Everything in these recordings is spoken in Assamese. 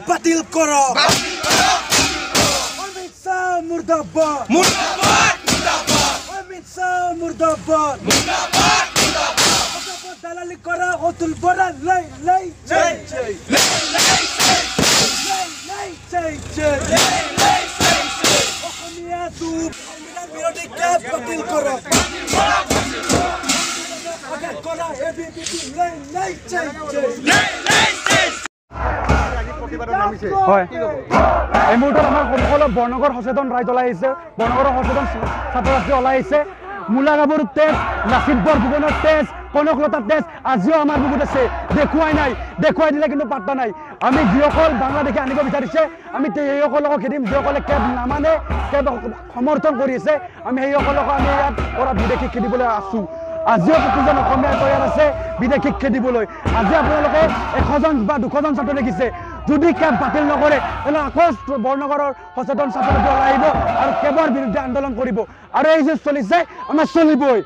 বাতিল করো অমিত শাহ মুর্দাবাদ মুর্দাবাদ মুর্দাবাদ অমিত শাহ মুর্দাবাদ মুর্দাবাদ মুর্দাবাদ দালালি করা অতুল বড়া লাই লাই জয় জয় লাই লাই জয় জয় লাই লাই অসমীয়া দুপ সংবিধান বিৰোধী কেব বাতিল কৰো আগে কৰা এবিপিপি লাই লাই জয় জয় লাই লাই হয় এই মুহূৰ্তত আমাৰ সকলো বৰনগৰ সচেতন ৰাইজ ওলাই আহিছে বৰনগৰৰ সচেতন ছাত্ৰ ছাত্ৰী ওলাই আহিছে মূলাগাভৰুৰ তেজ নাচিদ বৰভুৱনৰ তেজ কনকলতাৰ তেজ আজিও আমাৰ বুকুত আছে দেখুৱাই নাই দেখুৱাই দিলে কিন্তু পাত্তা নাই আমি যিসকল বাংলাদেশে আনিব বিচাৰিছে আমি সেইসকলক খেদিম যিসকলে কেব নামানে কেব সমৰ্থন কৰি আছে আমি সেইসকলক আমি ইয়াত পৰা বিদেশী খেদিবলৈ আছো আজিও কিছুজন অসমীয়া তৈয়াৰ আছে বিদেশী খেদিবলৈ আজি আপোনালোকে 100জন বা 200জন ছাত্ৰ দেখিছে যদি কেব বাতিল নকৰে তেনে আকৌ বৰনগৰৰ সচেতন ছাত্ৰ ওলাই আহিব আৰু কেবৰ বিৰুদ্ধে আন্দোলন কৰিব আৰু এই যে চলিছে আমাৰ চলিবই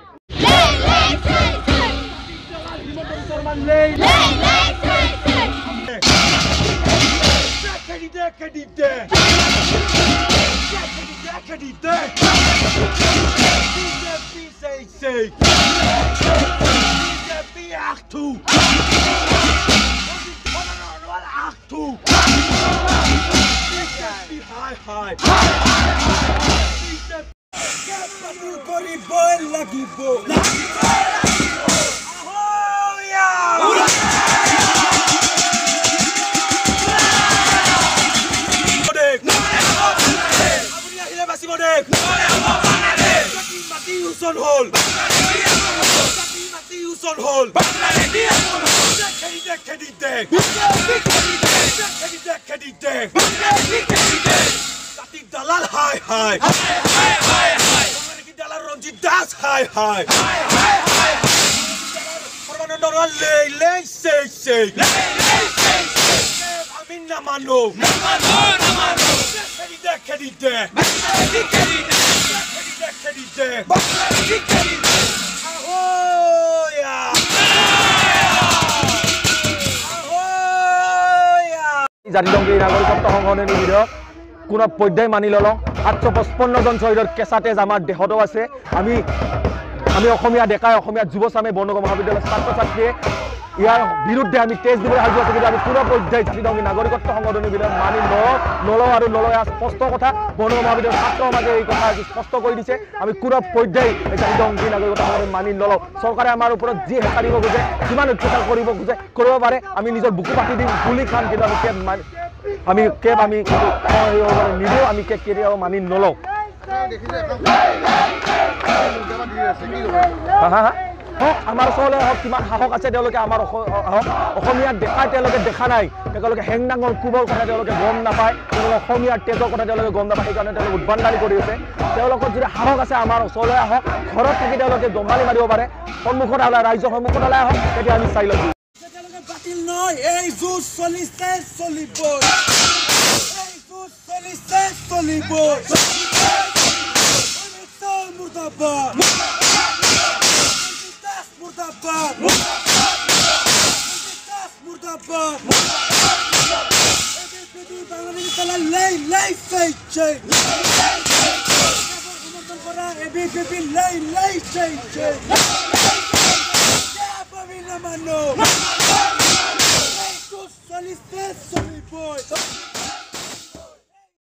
Dalal hi hi hi hi hi Dalal Ronjit Das hi hi hi hi Permanent lay lay say say lay lay say say Amin namano namano Khedide khedide khedide ahoya জাতিদংগী নাগৰিকত্ব সংশোধনী বিধেয়ক কোন পৰ্যায় মানি ললো 755 জন শহীদৰ কেঁচা তেজ আমাৰ দেহতো আছে আমি অসমীয়া ডেকাই অসমীয়া যুৱচামে বৰনগৰ মহাবিদ্যালয়ৰ ছাত্ৰ ছাত্ৰীয়ে ইয়াৰ বিৰুদ্ধে আমি তেজ দিবলৈ সাজু আছো কিন্তু আমি কোন পৰ্যায় জাতিদংগী নাগৰিকত্ব সংশোধনী বিধেয়ক মানি নলওঁ আৰু নলওঁ স্পষ্ট কথা বৰনগৰ মহাবিদ্যালয়ৰ ছাত্ৰৰ মাজে এই কথা স্পষ্ট কৰি দিছে আমি কোন পৰ্যায় জাতিদংগী নাগৰিকত্ব সংশোধনী মানি নলওঁ চৰকাৰে আমাৰ ওপৰত যি হেঁচা দিব খোজে কিমান অত্যাচাৰ কৰিব পাৰে আমি নিজৰ বুকু পাতি দিম গুলি খাম কিন্তু আমি কেব আমি নিদিওঁ আমি কেব কেতিয়াও মানি নলওঁ আমাৰ ওচৰলৈ হওক কিমান সাহস আছে তেওঁলোকে আমাৰ অসমীয়াত দেখাই তেওঁলোকে দেখা নাই তেওঁলোকে হেংদাঙৰ কোবৰ কথা তেওঁলোকে গম নাপায় তেওঁলোকে অসমীয়াৰ তেজৰ কথা তেওঁলোকে গম নাপায় সেইকাৰণে তেওঁলোকে উদ্ভণ্ডালি কৰি আছে তেওঁলোকৰ যদি সাহস আছে আমাৰ ওচৰলৈ আহক ঘৰত থাকি তেওঁলোকে দম্বালি মাৰিব পাৰে সন্মুখত ওলাই ৰাইজৰ সন্মুখত ওলাই আহক তেতিয়া আমি চাই ল'ম বাতিল নয় এই যুঁজ চলিছে চলিব এই যুঁজ চলিছে চলিব মুর্দাবাদ মুর্দাবাদ মুর্দাবাদ এবিপিপি বাংলাদেশ তালা লাই লাই সেই সেই সমর্থন করা এবিপিপি লাই লাই সেই সেই Manos! Soliste, Solly Boy!